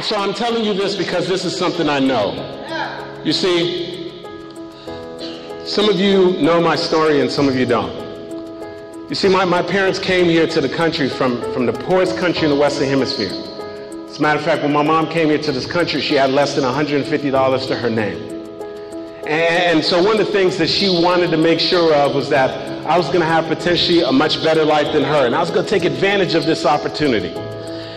And so I'm telling you this because this is something I know. You see, some of you know my story and some of you don't. You see, my parents came here to the country from the poorest country in the Western Hemisphere. As a matter of fact, when my mom came here to this country, she had less than $150 to her name. And so one of the things that she wanted to make sure of was that I was going to have potentially a much better life than her, and I was going to take advantage of this opportunity.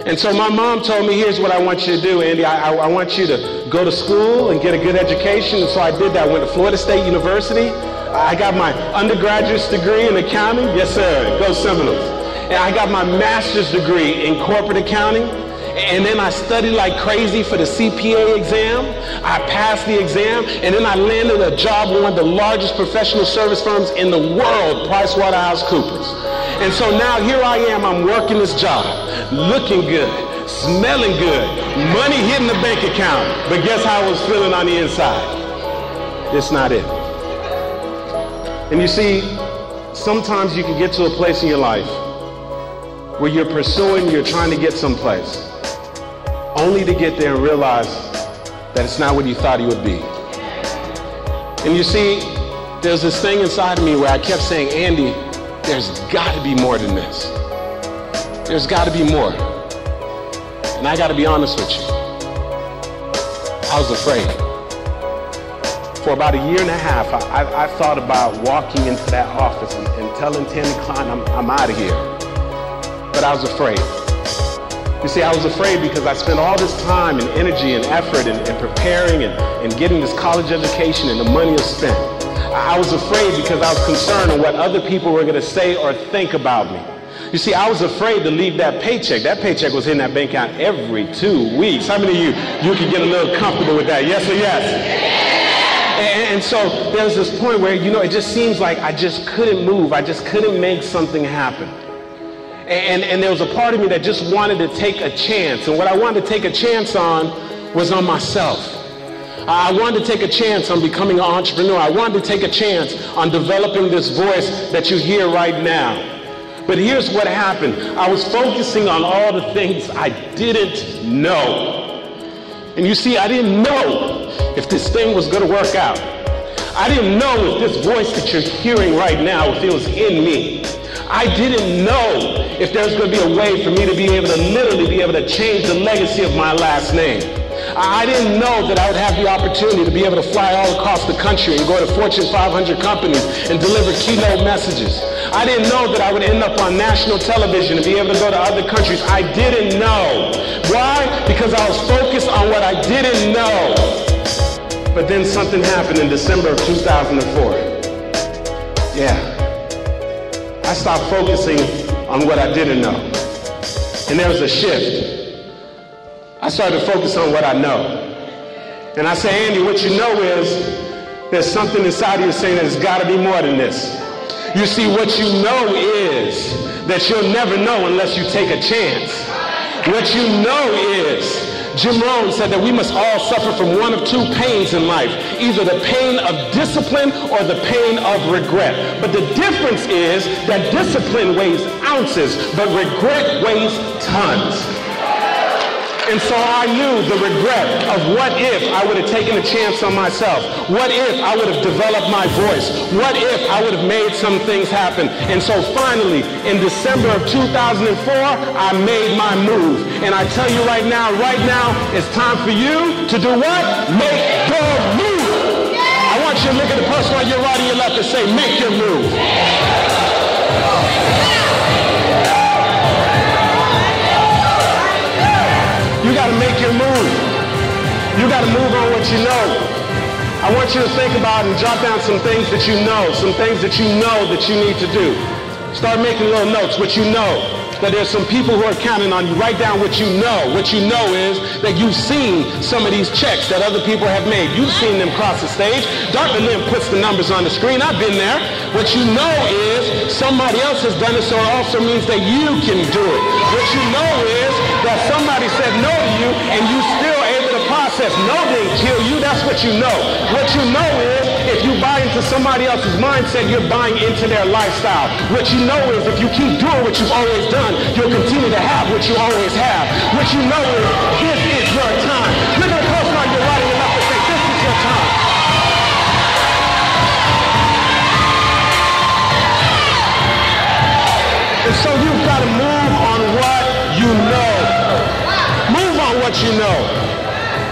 And so my mom told me, here's what I want you to do, Andy. I want you to go to school and get a good education. And so I did that. I went to Florida State University. I got my undergraduate's degree in accounting. Yes, sir. Go Seminoles. And I got my master's degree in corporate accounting. And then I studied like crazy for the CPA exam. I passed the exam. And then I landed a job with one of the largest professional service firms in the world, PricewaterhouseCoopers. And so now here I am, I'm working this job, looking good, smelling good, money hitting the bank account. But guess how I was feeling on the inside? It's not it. And you see, sometimes you can get to a place in your life where you're pursuing, you're trying to get someplace, only to get there and realize that it's not what you thought it would be. And you see, there's this thing inside of me where I kept saying, Andy, there's got to be more than this. There's got to be more. And I got to be honest with you. I was afraid. For about a year and a half, I thought about walking into that office and telling Tammy Klein, I'm out of here. But I was afraid. You see, I was afraid because I spent all this time and energy and effort and preparing and getting this college education, and the money was spent. I was afraid because I was concerned of what other people were going to say or think about me. You see, I was afraid to leave that paycheck. That paycheck was in that bank account every 2 weeks. How many of you can get a little comfortable with that? Yes or yes? And so there was this point where, it just seems like I just couldn't move. I just couldn't make something happen. And there was a part of me that just wanted to take a chance. And what I wanted to take a chance on was on myself. I wanted to take a chance on becoming an entrepreneur. I wanted to take a chance on developing this voice that you hear right now. But here's what happened. I was focusing on all the things I didn't know. And you see, I didn't know if this thing was going to work out. I didn't know if this voice that you're hearing right now, if it was in me. I didn't know if there was going to be a way for me to be able to literally be able to change the legacy of my last name. I didn't know that I would have the opportunity to be able to fly all across the country and go to Fortune 500 companies and deliver keynote messages. I didn't know that I would end up on national television and be able to go to other countries. I didn't know. Why? Because I was focused on what I didn't know. But then something happened in December of 2004. Yeah. I stopped focusing on what I didn't know. And there was a shift. I started to focus on what I know. And I say, Andy, what you know is there's something inside of you saying there's got to be more than this. You see, what you know is that you'll never know unless you take a chance. What you know is, Jim Rohn said that we must all suffer from one of two pains in life, either the pain of discipline or the pain of regret. But the difference is that discipline weighs ounces, but regret weighs tons. And so I knew the regret of what if I would have taken a chance on myself? What if I would have developed my voice? What if I would have made some things happen? And so finally, in December of 2004, I made my move. And I tell you right now, it's time for you to do what? Make your move. I want you to look at the person on your right and your left and say, make your move. You got to make your move. You got to move on what you know. I want you to think about and jot down some things that you know, some things that you know that you need to do. Start making little notes, what you know. That there's some people who are counting on you. Write down what you know. What you know is that you've seen some of these checks that other people have made. You've seen them cross the stage. Dr. Lynn puts the numbers on the screen. I've been there. What you know is somebody else has done it, so it also means that you can do it. What you know is that somebody said no to you and you still able to process. No didn't kill you. That's what you know. What you know is if you buy into into somebody else's mindset, you're buying into their lifestyle. What you know is if you keep doing what you've always done, you'll continue to have what you always have. What you know is this is your time. Look at the person on your right and your left and say, this is your time. And so you've got to move on what you know. Move on what you know.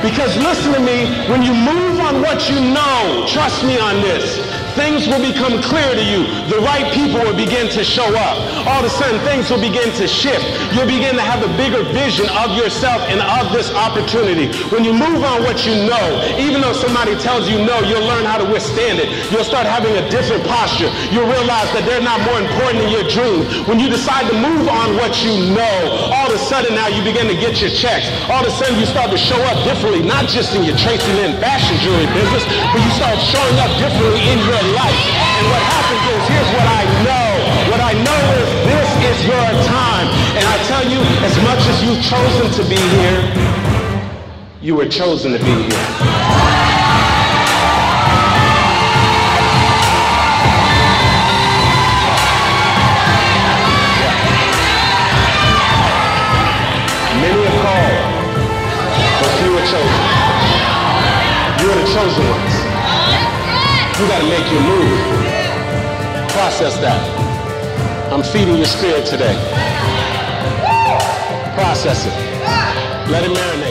Because listen to me, when you move on what you know, trust me on this, things will become clear to you. The right people will begin to show up. All of a sudden, things will begin to shift. You'll begin to have a bigger vision of yourself and of this opportunity. When you move on what you know, even though somebody tells you no, you'll learn how to withstand it. You'll start having a different posture. You'll realize that they're not more important than your dreams. When you decide to move on what you know, all of a sudden now you begin to get your checks. All of a sudden you start to show up differently, not just in your Traci Lynn Fashion Jewelry business, but you start showing up differently in your life. And what happens is, here's what I know. What I know is this is your time. And I tell you, as much as you've chosen to be here, you were chosen to be here. Many are called, but few are chosen. You are the chosen ones. You got to make your move. Process that. I'm feeding your spirit today. Process it. Let it marinate.